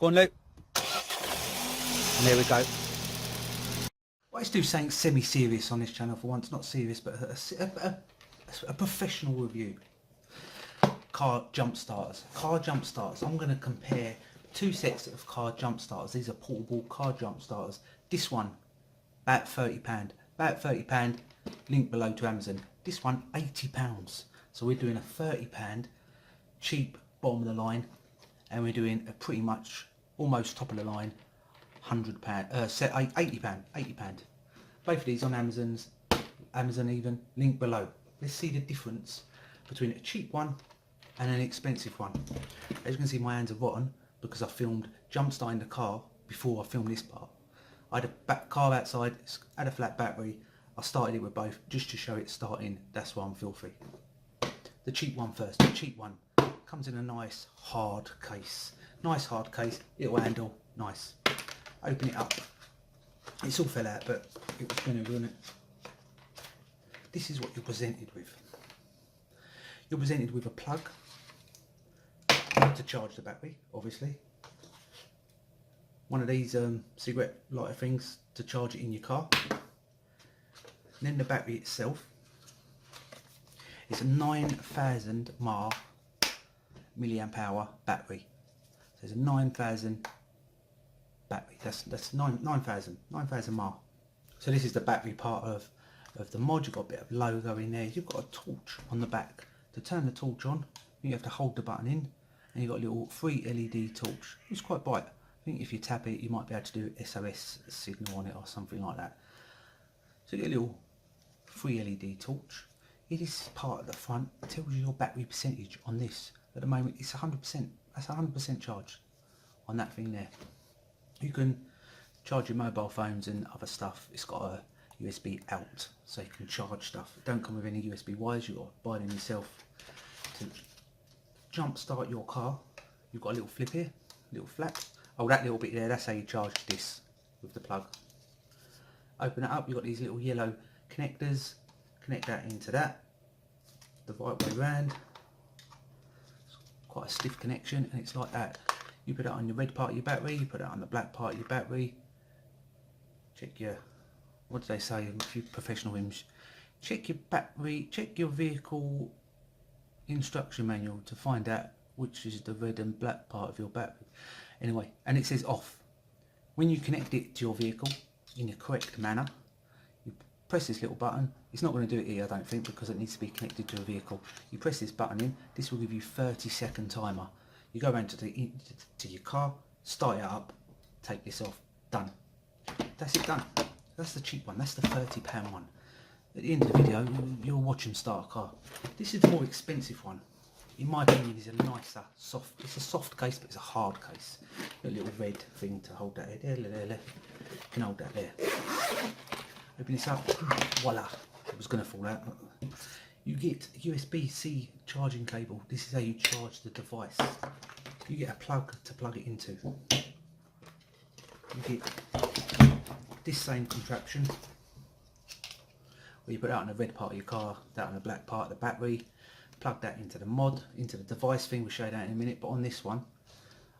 Go on, Luke. And there we go. Let's do something semi-serious on this channel for once. Not serious, but a professional review. Car jump starters. Car jump starters. I'm going to compare two sets of car jump starters. These are portable car jump starters. This one, about £30. About £30. Link below to Amazon. This one, £80. So we're doing a £30 cheap bottom of the line, and we're doing a pretty much almost top of the line £100 £80. Both of these on Amazon even, link below. Let's see the difference between a cheap one and an expensive one. As you can see, my hands are rotten because I filmed jump starting the car before I filmed this part. I had a car outside, had a flat battery. I started it with both just to show it starting. That's why I'm filthy. The cheap one first. The cheap one comes in a nice hard case. Nice hard case, little handle, nice. Open it up. It's all fell out, but it was going to ruin it. This is what you're presented with. You're presented with a plug to charge the battery, obviously. One of these cigarette lighter things to charge it in your car. And then the battery itself. It's a 9,000 milliamp hour battery. So it's a 9,000 battery. That's 9,000 mAh. So this is the battery part of the mod. You've got a bit of logo in there. You've got a torch on the back. To turn the torch on, you have to hold the button in, and you've got a little free LED torch. It's quite bright. I think if you tap it, you might be able to do SOS signal on it or something like that. So you get a little free LED torch. It is part of the front. It tells you your battery percentage on this. At the moment, it's 100%. That's 100% charged on that thing there. You can charge your mobile phones and other stuff. It's got a USB out, so you can charge stuff. It don't come with any USB wires. You've got to buy them yourself. To jump start your car, you've got a little flip here, little flap. Oh, that little bit there, that's how you charge this with the plug. Open it up, you've got these little yellow connectors. Connect that into that, the right way round. It's quite a stiff connection, and it's like that. You put it on the red part of your battery, you put it on the black part of your battery. Check your, what do they say, a few professional whims. Check your battery, check your vehicle instruction manual to find out which is the red and black part of your battery. Anyway, and it says off. When you connect it to your vehicle in the correct manner, you press this little button. It's not going to do it here, I don't think, because it needs to be connected to a vehicle. You press this button in, this will give you 30-second timer. You go around to your car, start it up, take this off, done. That's it, done. That's the cheap one, that's the £30 one. At the end of the video, you'll watch them start a car. This is the more expensive one. In my opinion, is a nicer, soft. It's a soft case, but it's a hard case. A little red thing to hold that there. You can hold that there. Open this up. Voila! It was going to fall out. You get USB-C charging cable. This is how you charge the device. You get a plug to plug it into. You get this same contraption, where you put that on the red part of your car, that on the black part of the battery, plug that into the mod, into the device thing. We'll show you that in a minute, but on this one,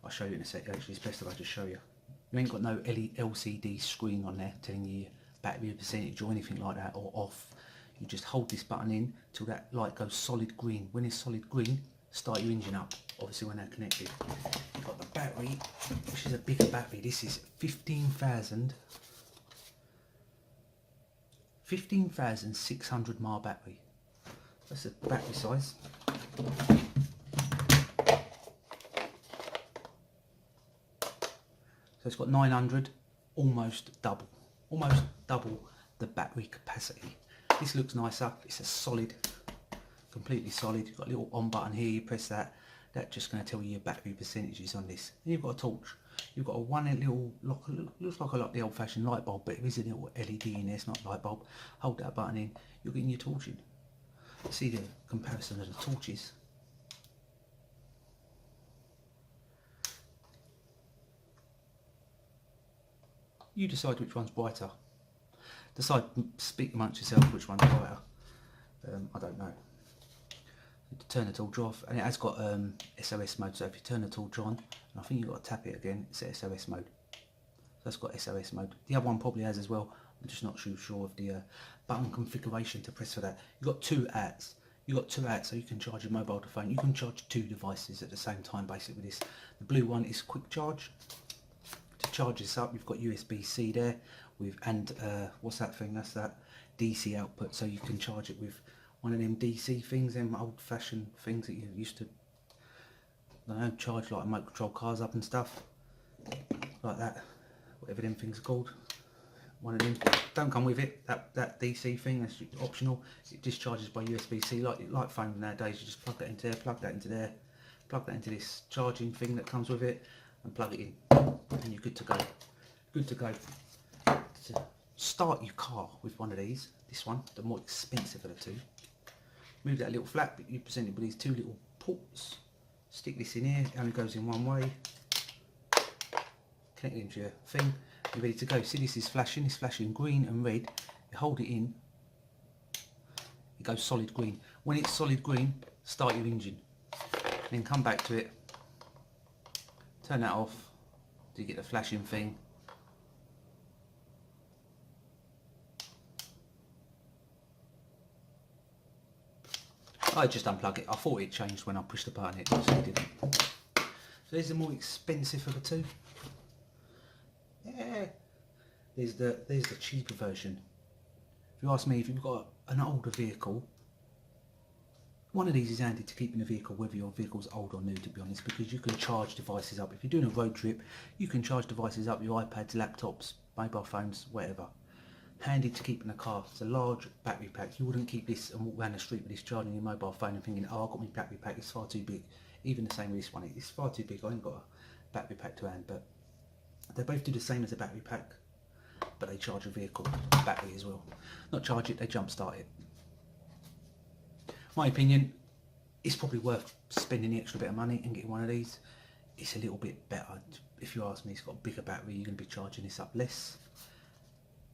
I'll show you in a sec. Actually, it's best if I just show you. You ain't got no LCD screen on there telling you battery percentage or anything like that, or off. You just hold this button in till that light goes solid green. When it's solid green, start your engine up, obviously when they're connected. You've got the battery, which is a bigger battery. This is 15,600 mAh battery. That's the battery size. So it's got 900, almost double the battery capacity. This looks nicer. It's a solid, completely solid. You've got a little on button here. You press that. That's just going to tell you your battery percentages on this. And you've got a torch. You've got a one little lock, looks like the old-fashioned light bulb, but there is a little LED in there. It's not a light bulb. Hold that button in. You're getting your torch in. See the comparison of the torches. You decide which one's brighter. Decide, speak amongst yourself which one's brighter. I don't know. turn the torch off, and it has got SOS mode, so if you turn the torch on, and I think you've got to tap it again, it's at SOS mode. So that's got SOS mode. The other one probably has as well. I'm just not too sure of the button configuration to press for that. You've got two outs. You've got two outs, so you can charge your mobile phone. You can charge two devices at the same time, basically, with this. The blue one is quick charge. To charge this up, you've got USB-C there, with what's that thing? That's that DC output, so you can charge it with one of them DC things, them old-fashioned things that you used to, I don't know, charge like remote control cars up and stuff, like that, whatever them things are called. One of them. Don't come with it, that DC thing, that's optional. It discharges by USB-C, like phones nowadays. You just plug that into there, plug that into there, plug that into this charging thing that comes with it, and plug it in, and you're good to go. Good to go. To start your car with one of these, this one, the more expensive of the two, move that little flap, you present it with these two little ports. Stick this in here, it only goes in one way. Connect it into your thing. You're ready to go. See, this is flashing. It's flashing green and red. You hold it in, it goes solid green. When it's solid green, start your engine. Then come back to it. Turn that off. Do you get the flashing thing? I just unplug it. I thought it changed when I pushed the button. It obviously didn't. So there's the more expensive of the two. Yeah. There's the cheaper version. If you ask me, if you've got an older vehicle, one of these is handy to keep in the vehicle, whether your vehicle's old or new, to be honest, because you can charge devices up. If you're doing a road trip, you can charge devices up, your iPads, laptops, mobile phones, whatever. Handy to keep in the car. It's a large battery pack. You wouldn't keep this and walk around the street with this charging your mobile phone and thinking, oh, I've got my battery pack, it's far too big. Even the same with this one, it's far too big, I ain't got a battery pack to hand. But they both do the same as a battery pack, but they charge a vehicle battery as well. Not charge it, they jump start it. My opinion, it's probably worth spending the extra bit of money and getting one of these. It's a little bit better. If you ask me, it's got a bigger battery, you're going to be charging this up less.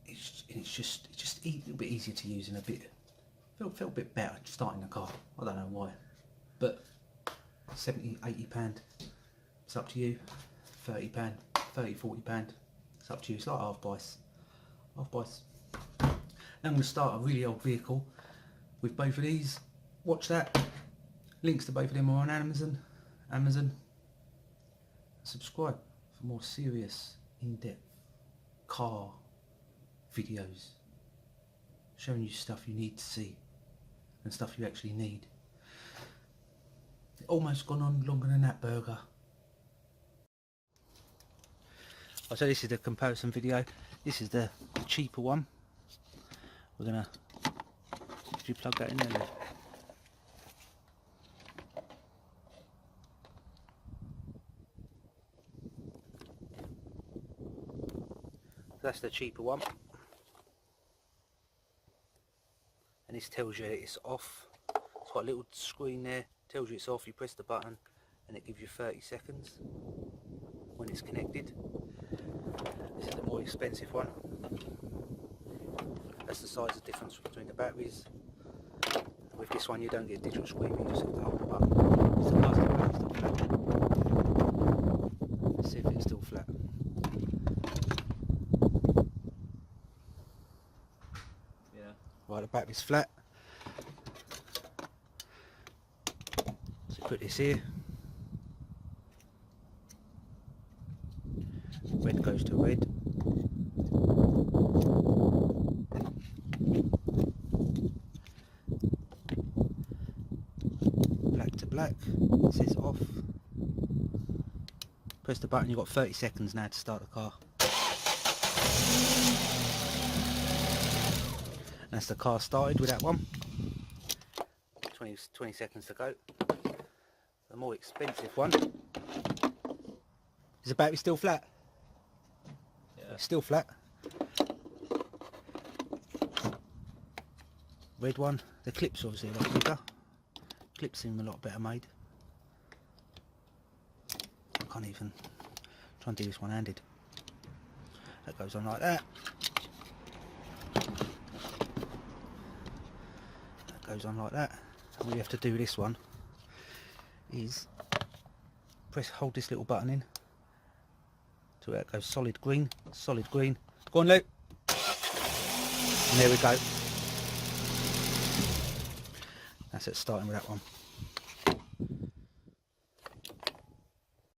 It's just a little bit easier to use and a bit felt a bit better starting the car. I don't know why, but 70, 80 pound. It's up to you. 30 pound, 30, 40 pound. It's up to you. It's like half price. Half price. Now I'm going to start a really old vehicle with both of these. Watch that. Links to both of them are on Amazon. Subscribe for more serious, in-depth car videos showing you stuff you need to see and stuff you actually need. Almost gone on longer than that burger. So this is the comparison video. This is the cheaper one. We're gonna, did you plug that in there, Liv? That's the cheaper one, and this tells you it's off. It's got a little screen there, tells you it's off. You press the button and it gives you 30 seconds when it's connected. This is the more expensive one. That's the size of difference between the batteries. With this one you don't get a digital screen, you just have to hold the button. It's the plastic one, it's still flat. Let's see if it's still flat. Right, the battery's flat. So put this here. Red goes to red. Black to black. It says off. Press the button, you've got 30 seconds now to start the car. That's the car started with that one. 20 seconds to go. The more expensive one. Is the battery still flat? Yeah. It's still flat. Red one. The clips obviously a lot bigger. Clips seem a lot better made. I can't even try and do this one handed. That goes on like that. Goes on like that. All you have to do with this one is hold this little button in till it goes solid green. Go on, Luke. And there we go. That's it, starting with that one.